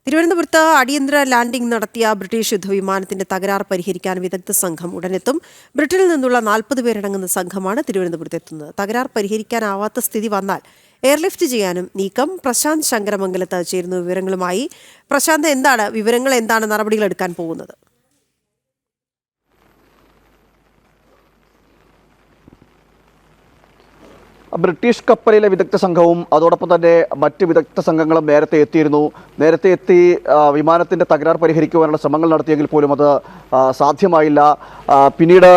തിരുവനന്തപുരത്ത് അടിയന്തര ലാൻഡിംഗ് നടത്തിയ ബ്രിട്ടീഷ് യുദ്ധവിമാനത്തിന്റെ തകരാർ പരിഹരിക്കാൻ വിദഗ്ധ സംഘം ഉടനെത്തും. ബ്രിട്ടനിൽ നിന്നുള്ള 40 പേരടങ്ങുന്ന സംഘമാണ് തിരുവനന്തപുരത്തെത്തുന്നത്. തകരാർ പരിഹരിക്കാനാവാത്ത സ്ഥിതി വന്നാൽ എയർലിഫ്റ്റ് ചെയ്യാനും നീക്കം. പ്രശാന്ത് ശങ്കരമംഗലത്ത് ചേരുന്ന വിവരങ്ങളുമായി. പ്രശാന്ത്, വിവരങ്ങൾ എന്താണ്, നടപടികൾ എടുക്കാൻ പോകുന്നത്? ബ്രിട്ടീഷ് കപ്പലിലെ വിദഗ്ധ സംഘവും അതോടൊപ്പം തന്നെ മറ്റ് വിദഗ്ധ സംഘങ്ങളും നേരത്തെ എത്തി വിമാനത്തിന്റെ തകരാർ പരിഹരിക്കുവാനുള്ള ശ്രമങ്ങൾ നടത്തിയെങ്കിൽ പോലും അത് സാധ്യമായില്ല. പിന്നീട്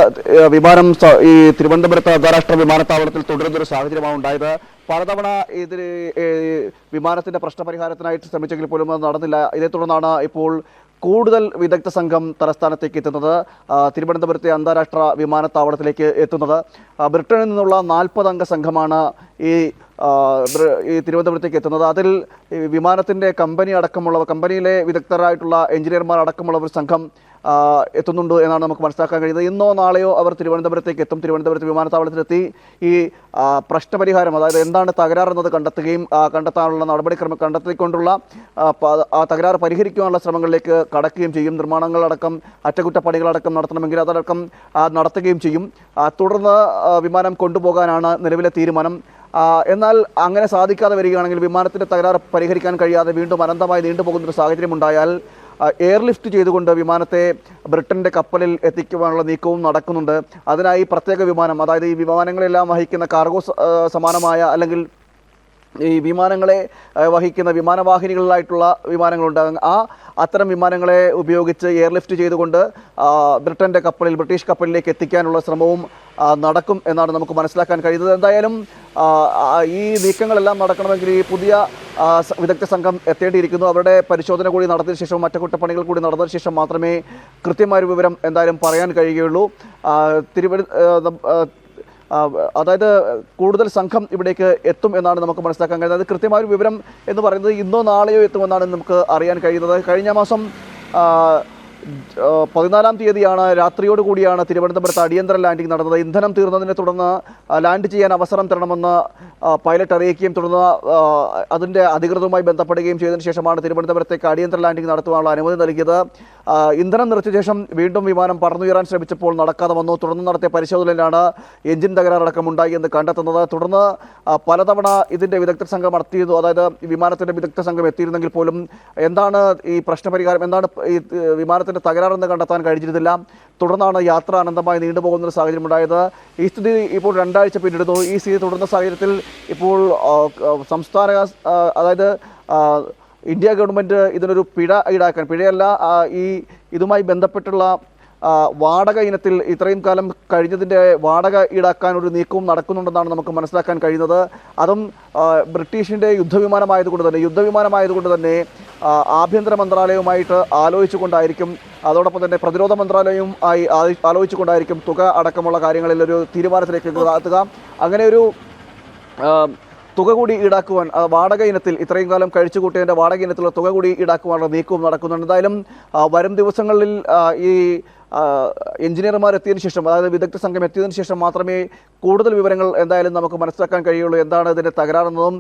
വിമാനം ഈ തിരുവനന്തപുരത്ത് അന്താരാഷ്ട്ര വിമാനത്താവളത്തിൽ തുടരുന്നൊരു സാഹചര്യമാണ് ഉണ്ടായത്. പലതവണ ഇതിൽ വിമാനത്തിന്റെ പ്രശ്നപരിഹാരത്തിനായിട്ട് ശ്രമിച്ചെങ്കിൽ പോലും അത് നടന്നില്ല. ഇതേ തുടർന്നാണ് ഇപ്പോൾ കൂടുതൽ വിദഗ്ധ സംഘം തലസ്ഥാനത്തേക്ക് എത്തുന്നത്. തിരുവനന്തപുരത്തെ അന്താരാഷ്ട്ര വിമാനത്താവളത്തിലേക്ക് എത്തുന്നത്. ബ്രിട്ടനിൽ നിന്നുള്ള 40 അംഗ സംഘമാണ് ഈ തിരുവനന്തപുരത്തേക്ക് എത്തുന്നത്. അതിൽ വിമാനത്തിൻ്റെ കമ്പനിയിലെ വിദഗ്ധരായിട്ടുള്ള എഞ്ചിനീയർമാർ അടക്കമുള്ള ഒരു സംഘം എത്തുന്നുണ്ട് എന്നാണ് നമുക്ക് മനസ്സിലാക്കാൻ കഴിയുന്നത്. ഇന്നോ നാളെയോ അവർ തിരുവനന്തപുരത്തേക്ക് എത്തും. തിരുവനന്തപുരത്ത് വിമാനത്താവളത്തിലെത്തി ഈ പ്രശ്നപരിഹാരം, അതായത് എന്താണ് തകരാറെന്നത് കണ്ടെത്തുകയും കണ്ടെത്താനുള്ള നടപടിക്രമം കണ്ടെത്തിക്കൊണ്ടുള്ള ആ തകരാറ് പരിഹരിക്കാനുള്ള ശ്രമങ്ങളിലേക്ക് കടക്കുകയും ചെയ്യും. നിർമ്മാണങ്ങളടക്കം അറ്റകുറ്റപ്പണികളടക്കം നടത്തണമെങ്കിൽ അതടക്കം നടത്തുകയും ചെയ്യും. തുടർന്ന് വിമാനം കൊണ്ടുപോകാനാണ് നിലവിലെ തീരുമാനം. എന്നാൽ അങ്ങനെ സാധിക്കാതെ വരികയാണെങ്കിൽ, വിമാനത്തിൻ്റെ തകരാറ് പരിഹരിക്കാൻ കഴിയാതെ വീണ്ടും അനന്തമായി നീണ്ടുപോകുന്നൊരു സാഹചര്യം ഉണ്ടായാൽ എയർലിഫ്റ്റ് ചെയ്തുകൊണ്ട് വിമാനത്തെ ബ്രിട്ടൻ്റെ കപ്പലിൽ എത്തിക്കുവാനുള്ള നീക്കവും നടക്കുന്നുണ്ട്. അതിനായി പ്രത്യേക വിമാനം, അതായത് ഈ വിമാനങ്ങളെല്ലാം വഹിക്കുന്ന കാർഗോ സമാനമായ അല്ലെങ്കിൽ ഈ വിമാനങ്ങളെ വഹിക്കുന്ന വിമാനവാഹിനികളിലായിട്ടുള്ള വിമാനങ്ങളുണ്ട്. അത്തരം വിമാനങ്ങളെ ഉപയോഗിച്ച് എയർലിഫ്റ്റ് ചെയ്തുകൊണ്ട് ബ്രിട്ടീഷ് കപ്പലിലേക്ക് എത്തിക്കാനുള്ള ശ്രമവും നടക്കും എന്നാണ് നമുക്ക് മനസ്സിലാക്കാൻ കഴിയുന്നത്. എന്തായാലും ഈ നീക്കങ്ങളെല്ലാം നടക്കണമെങ്കിൽ ഈ പുതിയ വിദഗ്ധ സംഘം എത്തേണ്ടിയിരിക്കുന്നു. അവരുടെ പരിശോധന കൂടി നടത്തിയ ശേഷം അറ്റകുറ്റപ്പണികൾ കൂടി നടന്നതിന് ശേഷം മാത്രമേ കൃത്യമായൊരു വിവരം എന്തായാലും പറയാൻ കഴിയുകയുള്ളൂ. അതായത് കൂടുതൽ സംഘം ഇവിടേക്ക് എത്തും എന്നാണ് നമുക്ക് മനസ്സിലാക്കാൻ കഴിയുന്നത്. കൃത്യമായൊരു വിവരം എന്ന് പറയുന്നത് ഇന്നോ നാളെയോ എത്തുമെന്നാണ് നമുക്ക് അറിയാൻ കഴിയുന്നത്. കഴിഞ്ഞ മാസം 14-ാം തീയതിയാണ് രാത്രിയോടുകൂടിയാണ് തിരുവനന്തപുരത്ത് അടിയന്തര ലാൻഡിംഗ് നടന്നത്. ഇന്ധനം തീർന്നതിനെ തുടർന്ന് ലാൻഡ് ചെയ്യാൻ അവസരം തരണമെന്ന് പൈലറ്റ് അറിയിക്കുകയും തുടർന്ന് അതിൻ്റെ അധികൃതരുമായി ബന്ധപ്പെടുകയും ചെയ്തതിനു ശേഷമാണ് തിരുവനന്തപുരത്തേക്ക് അടിയന്തര ലാൻഡിംഗ് നടത്തുവാനുള്ള അനുമതി നൽകിയത്. ഇന്ധനം നിറച്ച ശേഷം വീണ്ടും വിമാനം പറന്നുയരാൻ ശ്രമിച്ചപ്പോൾ നടക്കാതെ വന്നു. തുടർന്ന് നടത്തിയ പരിശോധനയിലാണ് എഞ്ചിൻ തകരാറടക്കം ഉണ്ടായി എന്ന് കണ്ടെത്തുന്നത്. തുടർന്ന് പലതവണ ഇതിൻ്റെ വിദഗ്ധ സംഘം നടത്തിയിരുന്നു. അതായത് വിമാനത്തിൻ്റെ വിദഗ്ധ സംഘം എത്തിയിരുന്നെങ്കിൽ പോലും എന്താണ് ഈ പ്രശ്നപരിഹാരം, എന്താണ് ഈ വിമാനത്തിൻ്റെ തകരാറെന്ന് കണ്ടെത്താൻ കഴിഞ്ഞിരുന്നില്ല. തുടർന്നാണ് യാത്ര അനന്തമായി നീണ്ടുപോകുന്നൊരു സാഹചര്യം ഉണ്ടായത്. ഈ സ്ഥിതി ഇപ്പോൾ 2 ആഴ്ച പിന്നിടുന്നു. ഈ സ്ഥിതി തുടർന്ന സാഹചര്യത്തിൽ ഇപ്പോൾ അതായത് ഇന്ത്യ ഗവൺമെൻറ് ഇതിനൊരു പിഴയല്ല, ഇതുമായി ബന്ധപ്പെട്ടുള്ള വാടക ഇനത്തിൽ ഇത്രയും കാലം കഴിഞ്ഞതിൻ്റെ വാടക ഈടാക്കാൻ ഒരു നീക്കവും നടക്കുന്നുണ്ടെന്നാണ് നമുക്ക് മനസ്സിലാക്കാൻ കഴിയുന്നത്. അതും ബ്രിട്ടീഷിൻ്റെ യുദ്ധവിമാനമായതുകൊണ്ട് തന്നെ ആഭ്യന്തര മന്ത്രാലയവുമായിട്ട് ആലോചിച്ചുകൊണ്ടായിരിക്കും, അതോടൊപ്പം തന്നെ പ്രതിരോധ മന്ത്രാലയവും ആലോചിച്ചുകൊണ്ടായിരിക്കും തുക അടക്കമുള്ള കാര്യങ്ങളിൽ ഒരു തീരുമാനത്തിലേക്ക് എത്തുക. അങ്ങനെ ഒരു തുക കൂടി ഈടാക്കുവാൻ, വാടക ഇനത്തിൽ ഇത്രയും കാലം കഴിച്ചുകൂട്ടിയതിൻ്റെ വാടക ഇനത്തിലുള്ള തുക കൂടി ഈടാക്കുവാനുള്ള നീക്കവും നടക്കുന്നുണ്ട്. എന്തായാലും വരും ദിവസങ്ങളിൽ ഈ എഞ്ചിനീയർമാർ എത്തിയതിനു ശേഷം, അതായത് വിദഗ്ധ സംഘം എത്തിയതിനു ശേഷം മാത്രമേ കൂടുതൽ വിവരങ്ങൾ എന്തായാലും നമുക്ക് മനസ്സിലാക്കാൻ കഴിയുള്ളൂ. എന്താണ് ഇതിൻ്റെ തകരാറെന്നതും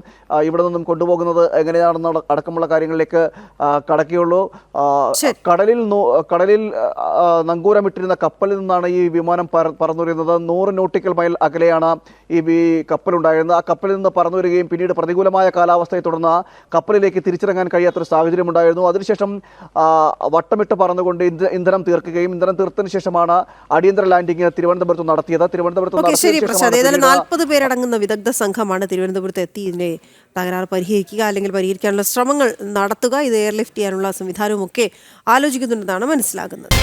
ഇവിടെ നിന്നും കൊണ്ടുപോകുന്നത് എങ്ങനെയാണെന്ന അടക്കമുള്ള കാര്യങ്ങളിലേക്ക് കടക്കുകയുള്ളൂ. കടലിൽ നങ്കൂരമിട്ടിരുന്ന കപ്പലിൽ നിന്നാണ് ഈ വിമാനം പറന്നുവരുന്നത്. 100 നോട്ടിക്കൽ മൈൽ അകലെയാണ് ഈ കപ്പലുണ്ടായിരുന്നത്. ആ കപ്പലിൽ നിന്ന് പറന്നുവരികയും പിന്നീട് പ്രതികൂലമായ കാലാവസ്ഥയെ തുടർന്ന് കപ്പലിലേക്ക് തിരിച്ചിറങ്ങാൻ കഴിയാത്തൊരു സാഹചര്യം ഉണ്ടായിരുന്നു. അതിനുശേഷം വട്ടമിട്ട് പറന്നുകൊണ്ട് ഇന്ധനം തീർത്തതിനു ശേഷമാണ് അടിയന്തര ലാൻഡിംഗ് തിരുവനന്തപുരത്ത് നടത്തിയത്. ശരി പ്രസാദ്, ഏതായാലും 40 പേരടങ്ങുന്ന വിദഗ്ധ സംഘമാണ് തിരുവനന്തപുരത്ത് എത്തി ഇതിനെ തകരാർ പരിഹരിക്കുക അല്ലെങ്കിൽ പരിഹരിക്കാനുള്ള ശ്രമങ്ങൾ നടത്തുക. ഇത് എയർലിഫ്റ്റ് ചെയ്യാനുള്ള സംവിധാനവും ഒക്കെ ആലോചിക്കുന്നുണ്ടെന്നാണ് മനസ്സിലാകുന്നത്.